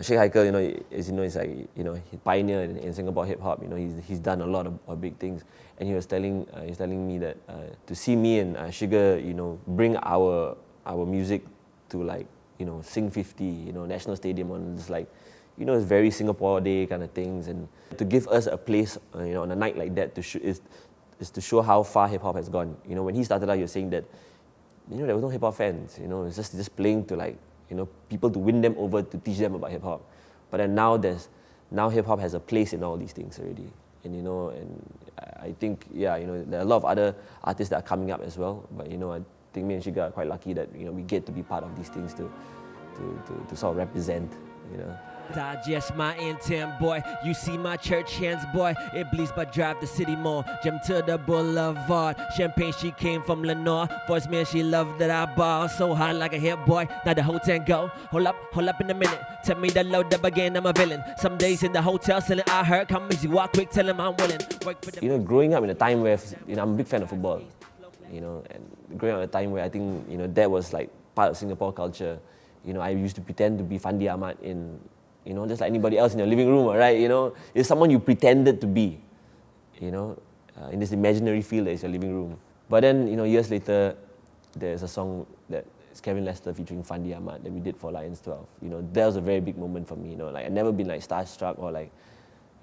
Sheikh Haikal, as you know, is like, he pioneer in Singapore hip hop. He's done a lot of big things, and he was telling me that to see me and Sugar, bring our music to like, Sing 50, National Stadium on just like, it's very Singapore Day kind of things, and to give us a place, on a night like that is to show how far hip hop has gone. When he started out, he was saying that, there was no hip hop fans. It's just playing to like, people to win them over to teach them about hip hop. But then now hip hop has a place in all these things already. And I think, there are a lot of other artists that are coming up as well. But I think me and Shiga are quite lucky that we get to be part of these things to sort of represent. Digest my intent, boy. You see my church hands, boy. It bleeds but drive the city more. Jump to the boulevard. Champagne, she came from Lenore. Voicemail, she loved that I ball. So hot like a hit boy. Now the whole thing go. Hold up in a minute. Tell me to load up again, I'm a villain. Some days in the hotel selling I heard. Come easy, walk quick, tell him I'm willing. Work for them. Growing up in a time where, I'm a big fan of football. And growing up in a time where I think, that was like part of Singapore culture. I used to pretend to be Fandi Ahmad in, just like anybody else in your living room, right? It's someone you pretended to be, in this imaginary field that is your living room. But then, years later, there's a song that is Kevin Lester featuring Fandi Ahmad that we did for Lions 12. That was a very big moment for me. Like I'd never been like starstruck or like,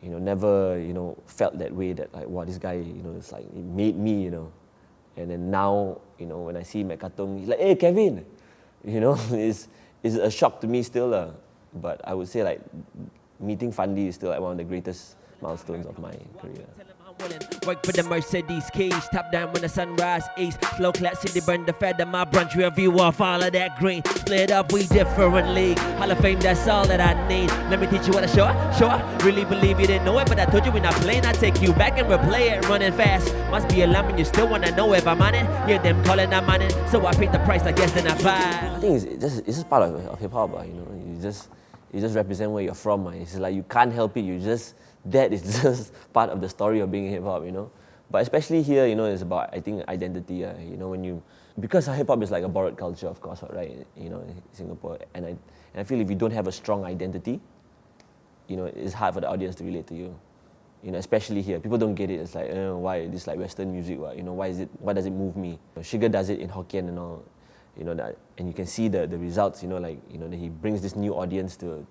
never, felt that way that like, wow, this guy, it's like, it made me, And then now, when I see him at Katong, he's like, hey, Kevin, it's a shock to me still. But I would say like meeting Fandi is still like one of the greatest milestones of my career. Work for the Mercedes keys, top down when the sunrise east. Slow class city burn the fed of my brunch review off all of that green. Split up, we different league. Hall of Fame, that's all that I need. Let me teach you what I show. Really believe you didn't know it, but I told you we're not playing. I take you back and replay it, running fast. Must be alarming, you still wanna know if I'm on it. Hear them calling, I'm on it. So I paid the price, I guess then I buy. I think it's just part of hip hop, you just represent where you're from. It's like you can't help it. That is just part of the story of being hip hop, But especially here, it's about, I think, identity. Because hip hop is like a borrowed culture, of course, right? In Singapore, and I feel if you don't have a strong identity, it's hard for the audience to relate to you. Especially here, people don't get it. It's like, why this like Western music? Why does it move me? Sugar does it in Hokkien and all. That, and you can see the results, that he brings this new audience to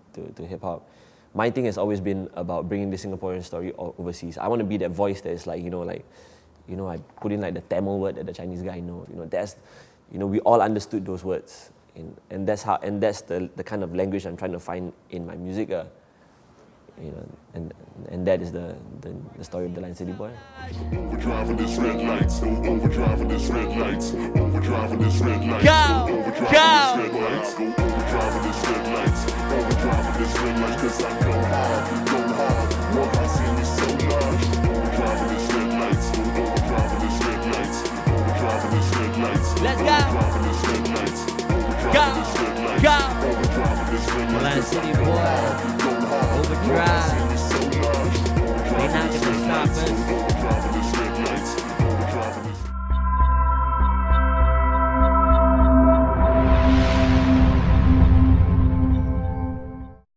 hip hop. My thing has always been about bringing the Singaporean story overseas. I want to be that voice that is like, I put in like the Tamil word that the Chinese guy knows. That's, we all understood those words, and that's the kind of language I'm trying to find in my music. And that is the story of the TheLionCityBoy. Overdriving this red lights, overdriving this red lights, overdriving this red lights, Go! Overdriving this red lights, overdriving this red lights, 'cause I go hard, what I see is so large. Overdriving this red lights, overdriving this red lights, overdriving this red lights, Let's go! overdriving this red lights, overdriving this red lights, Go! overdriving this red lights, TheLionCityBoy, overdrive. They not gonna stop us.